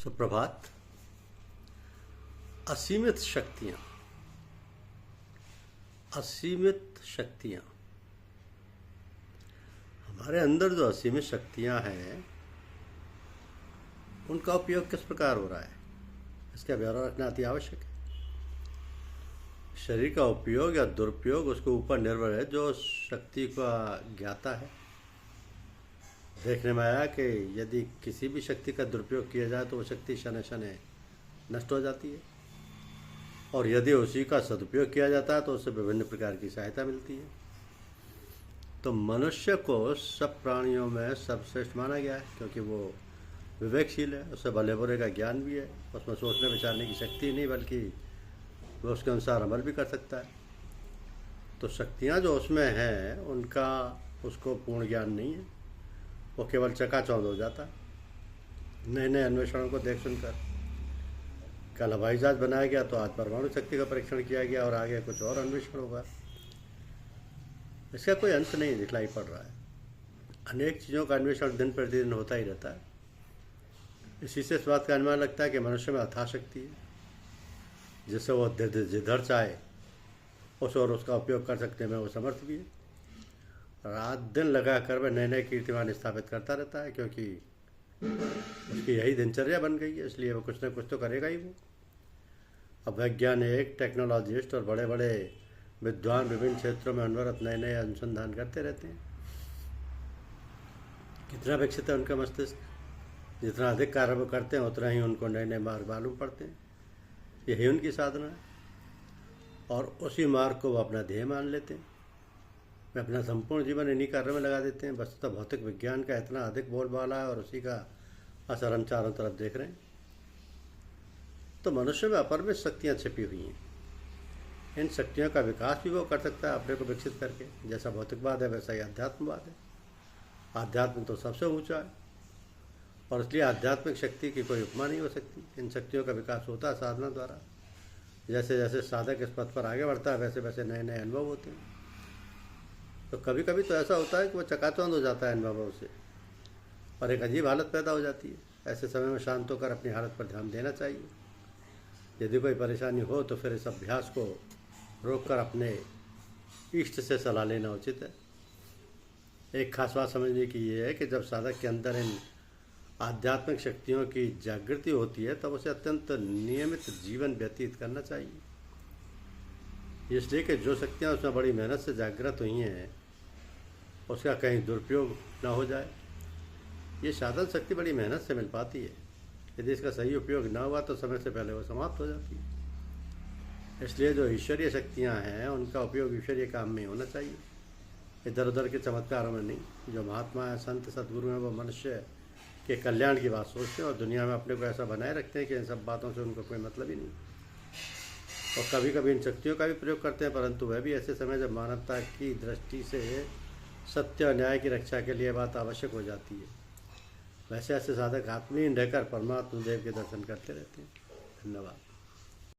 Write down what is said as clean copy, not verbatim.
सुप्रभात। असीमित शक्तियाँ, असीमित शक्तियाँ, हमारे अंदर जो असीमित शक्तियाँ हैं उनका उपयोग किस प्रकार हो रहा है, इसका ब्यौरा रखना अति आवश्यक है। शरीर का उपयोग या दुरुपयोग उसके ऊपर निर्भर है जो शक्ति का ज्ञाता है। देखने में आया कि यदि किसी भी शक्ति का दुरुपयोग किया जाए तो वो शक्ति शनै शनै नष्ट हो जाती है, और यदि उसी का सदुपयोग किया जाता है तो उससे विभिन्न प्रकार की सहायता मिलती है। तो मनुष्य को सब प्राणियों में सर्वश्रेष्ठ माना गया है, क्योंकि वो विवेकशील है, उससे भले बुरे का ज्ञान भी है, उसमें सोचने विचारने की शक्ति नहीं बल्कि वो उसके अनुसार अमल भी कर सकता है। तो शक्तियाँ जो उसमें हैं उनका उसको पूर्ण ज्ञान नहीं है, वो केवल चकाचौंध हो जाता है नए नए अन्वेषणों को देख सुनकर। कल हवाई जहाज बनाया गया तो आज परमाणु शक्ति का परीक्षण किया गया और आगे कुछ और अन्वेषण होगा। इसका कोई अंत नहीं दिखलाई पड़ रहा है। अनेक चीज़ों का अन्वेषण दिन प्रतिदिन होता ही रहता है। इसी से इस बात का अनुमान लगता है कि मनुष्य में अथाह शक्ति है, जिससे वो जिधर चाहे उस और उसका उपयोग कर सकने में वो समर्थ भी है। रात दिन लगा कर वह नए नए कीर्तिमान स्थापित करता रहता है, क्योंकि उसकी यही दिनचर्या बन गई है, इसलिए वो कुछ न कुछ तो करेगा ही वो। अब वैज्ञानिक, टेक्नोलॉजिस्ट और बड़े बड़े विद्वान विभिन्न क्षेत्रों में अनवरत नए नए अनुसंधान करते रहते हैं। कितना विकसित है उनका मस्तिष्क, जितना अधिक कार्य वो करते हैं उतना ही उनको नए नए मार्ग मालूम पड़ते हैं। यही उनकी साधना है, और उसी मार्ग को वो अपना ध्येय मान लेते हैं। वे अपना संपूर्ण जीवन इन्हीं कार्य में लगा देते हैं। वस्तुतः भौतिक विज्ञान का इतना अधिक बोलबाला है और उसी का असर हम चारों तरफ देख रहे हैं। तो मनुष्य में अपरिमित शक्तियाँ छिपी हुई हैं। इन शक्तियों का विकास भी वो कर सकता है अपने को विकसित करके। जैसा भौतिकवाद है वैसा ही अध्यात्मवाद है। आध्यात्म तो सबसे ऊंचा है, और इसलिए आध्यात्मिक शक्ति की कोई उपमा नहीं हो सकती। इन शक्तियों का विकास होता है साधना द्वारा। जैसे जैसे साधक इस पथ पर आगे बढ़ता है वैसे वैसे नए नए अनुभव होते हैं। तो कभी कभी तो ऐसा होता है कि वो चकाचौंध हो जाता है अनुभवों से, और एक अजीब हालत पैदा हो जाती है। ऐसे समय में शांत होकर अपनी हालत पर ध्यान देना चाहिए। यदि कोई परेशानी हो तो फिर इस अभ्यास को रोककर अपने इष्ट से सलाह लेना उचित है। एक खास बात समझने की ये है कि जब साधक के अंदर इन आध्यात्मिक शक्तियों की जागृति होती है तब उसे अत्यंत नियमित जीवन व्यतीत करना चाहिए। इसलिए कि जो शक्तियाँ उसमें बड़ी मेहनत से जागृत हुई हैं उसका कहीं दुरुपयोग ना हो जाए। ये साधन शक्ति बड़ी मेहनत से मिल पाती है। यदि इसका सही उपयोग ना हुआ तो समय से पहले वो समाप्त हो जाती है। इसलिए जो ईश्वरीय शक्तियाँ हैं उनका उपयोग ईश्वरीय काम में होना चाहिए, इधर उधर के चमत्कारों में नहीं। जो महात्मा हैं, संत सदगुरु हैं, वो मनुष्य के कल्याण की बात सोचते हैं और दुनिया में अपने को ऐसा बनाए रखते हैं कि इन सब बातों से उनको कोई मतलब ही नहीं। और कभी कभी इन शक्तियों का भी प्रयोग करते हैं, परंतु वह भी ऐसे समय जब मानवता की दृष्टि से सत्य और न्याय की रक्षा के लिए बात आवश्यक हो जाती है। वैसे ऐसे साधक आत्मीय रहकर परमात्मा देव के दर्शन करते रहते हैं। धन्यवाद।